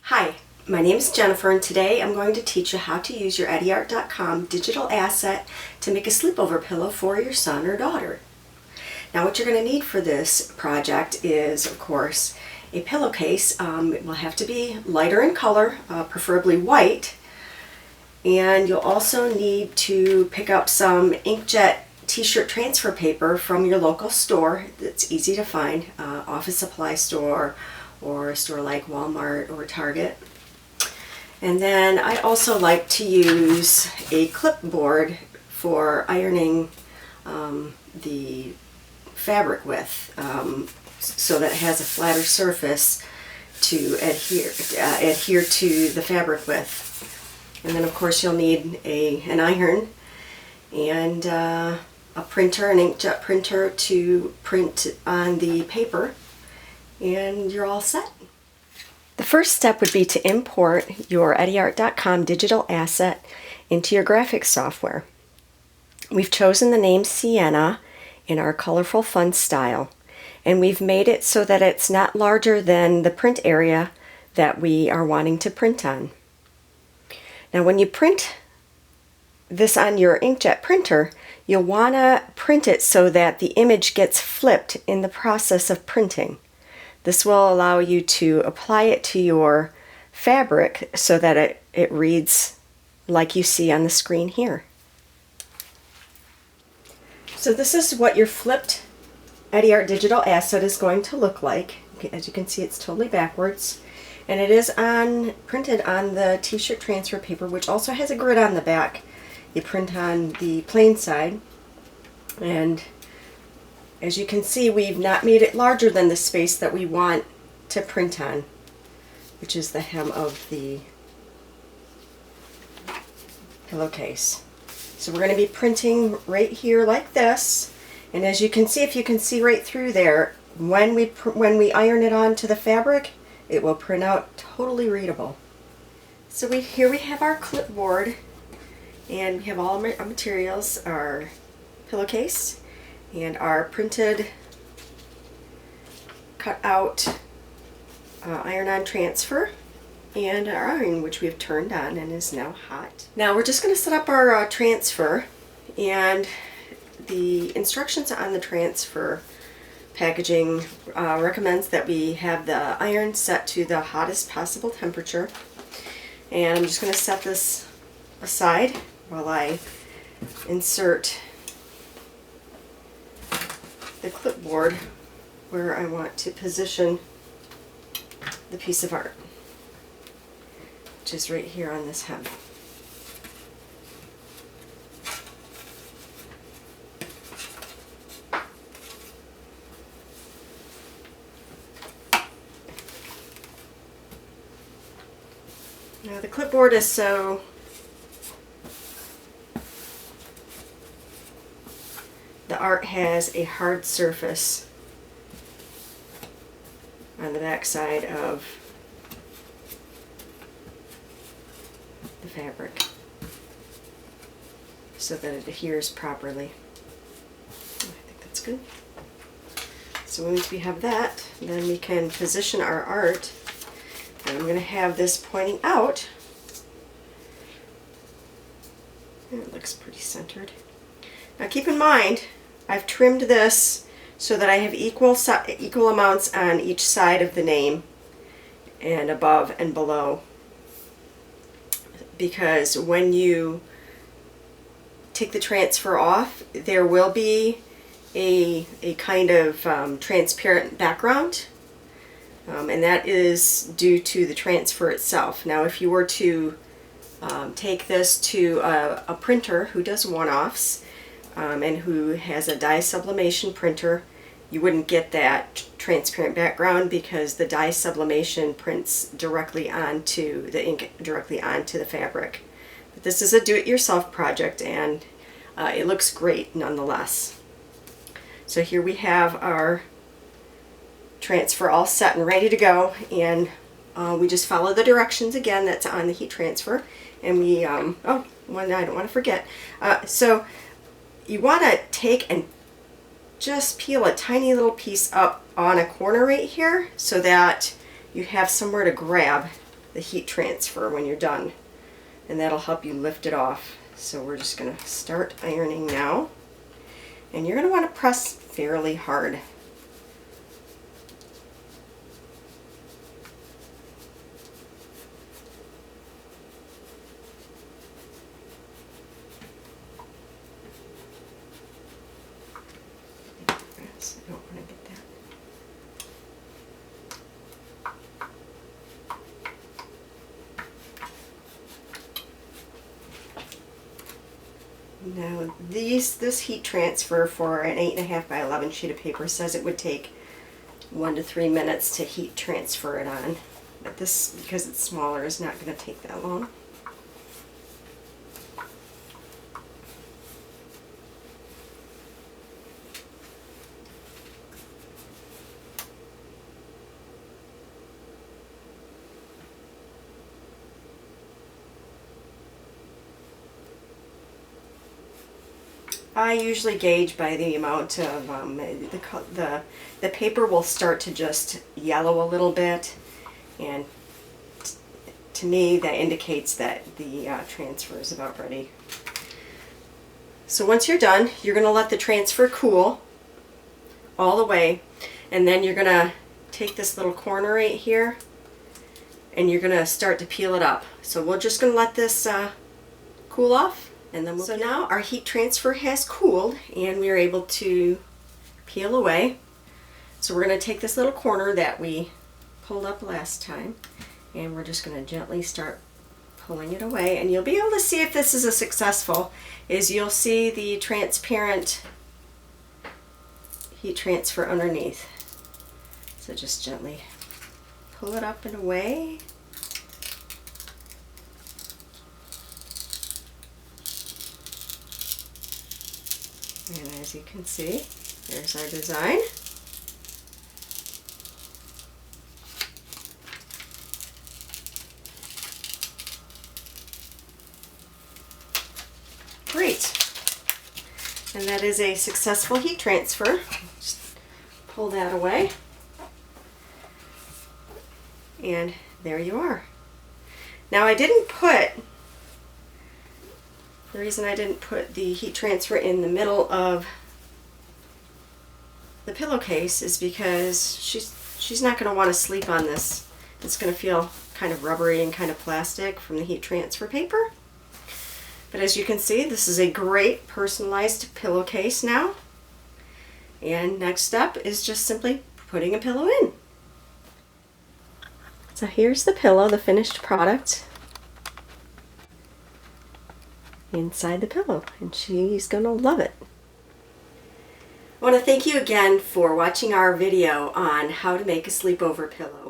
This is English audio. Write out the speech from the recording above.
Hi, my name is Jennifer and today I'm going to teach you how to use your EtyArt.com digital asset to make a sleepover pillow for your son or daughter. Now what you're going to need for this project is, of course, a pillowcase. It will have to be lighter in color, preferably white, and you'll also need to pick up some inkjet t-shirt transfer paper from your local store that's easy to find, office supply store or a store like Walmart or Target. And then I also like to use a clipboard for ironing the fabric with, so that it has a flatter surface to adhere to the fabric with. And then of course you'll need an iron and a printer, an inkjet printer to print on the paper, and you're all set. The first step would be to import your EtyArt.com digital asset into your graphics software. We've chosen the name Sienna in our colorful fun style, and we've made it so that it's not larger than the print area that we are wanting to print on. Now when you print this on your inkjet printer, you'll want to print it so that the image gets flipped in the process of printing. This will allow you to apply it to your fabric so that it reads like you see on the screen here. So this is what your flipped EtyArt digital asset is going to look like. As you can see, it's totally backwards. And it is printed on the t-shirt transfer paper, which also has a grid on the back. You print on the plain side. And as you can see, we've not made it larger than the space that we want to print on, which is the hem of the pillowcase. So we're going to be printing right here like this, and as you can see, if you can see right through there, when we iron it onto the fabric, it will print out totally readable. So here we have our clipboard, and we have all our materials, our pillowcase, and our printed cut out iron-on transfer, and our iron, which we've turned on and is now hot. Now we're just going to set up our transfer, and the instructions on the transfer packaging recommends that we have the iron set to the hottest possible temperature. And I'm just going to set this aside while I insert the clipboard where I want to position the piece of art, which is right here on this hem. Now the clipboard is so the art has a hard surface on the back side of the fabric so that it adheres properly. I think that's good. So once we have that, then we can position our art. And I'm going to have this pointing out. And it looks pretty centered. Now keep in mind, I've trimmed this so that I have equal amounts on each side of the name and above and below, because when you take the transfer off, there will be a kind of transparent background, and that is due to the transfer itself. Now if you were to take this to a printer who does one-offs, and who has a dye sublimation printer, you wouldn't get that transparent background because the dye sublimation prints directly onto the ink, directly onto the fabric. But this is a do-it-yourself project, and it looks great nonetheless. So here we have our transfer all set and ready to go, and we just follow the directions again that's on the heat transfer, and we oh, one I don't want to forget. So you want to take and just peel a tiny little piece up on a corner right here so that you have somewhere to grab the heat transfer when you're done, and that'll help you lift it off. So we're just going to start ironing now, and you're going to want to press fairly hard. Yes, I don't want to get that. Now this heat transfer for an 8.5 by 11 sheet of paper says it would take 1 to 3 minutes to heat transfer it on. But this, because it's smaller, is not going to take that long. I usually gauge by the amount of the paper will start to just yellow a little bit, and to me that indicates that the transfer is about ready. So once you're done, you're going to let the transfer cool all the way, and then you're going to take this little corner right here and you're going to start to peel it up. So we're just going to let this cool off. And then so now our heat transfer has cooled and we are able to peel away. So we're going to take this little corner that we pulled up last time, and we're just going to gently start pulling it away. And you'll be able to see if this is a successful, is you'll see the transparent heat transfer underneath. So just gently pull it up and away. And as you can see, there's our design. Great. And that is a successful heat transfer. Just pull that away. And there you are. Now I didn't put, the reason I didn't put the heat transfer in the middle of the pillowcase is because she's not going to want to sleep on this. It's going to feel kind of rubbery and kind of plastic from the heat transfer paper. But as you can see, this is a great personalized pillowcase now. And next step is just simply putting a pillow in. So here's the pillow, the finished product, inside the pillow, and she's gonna love it. I want to thank you again for watching our video on how to make a sleepover pillow.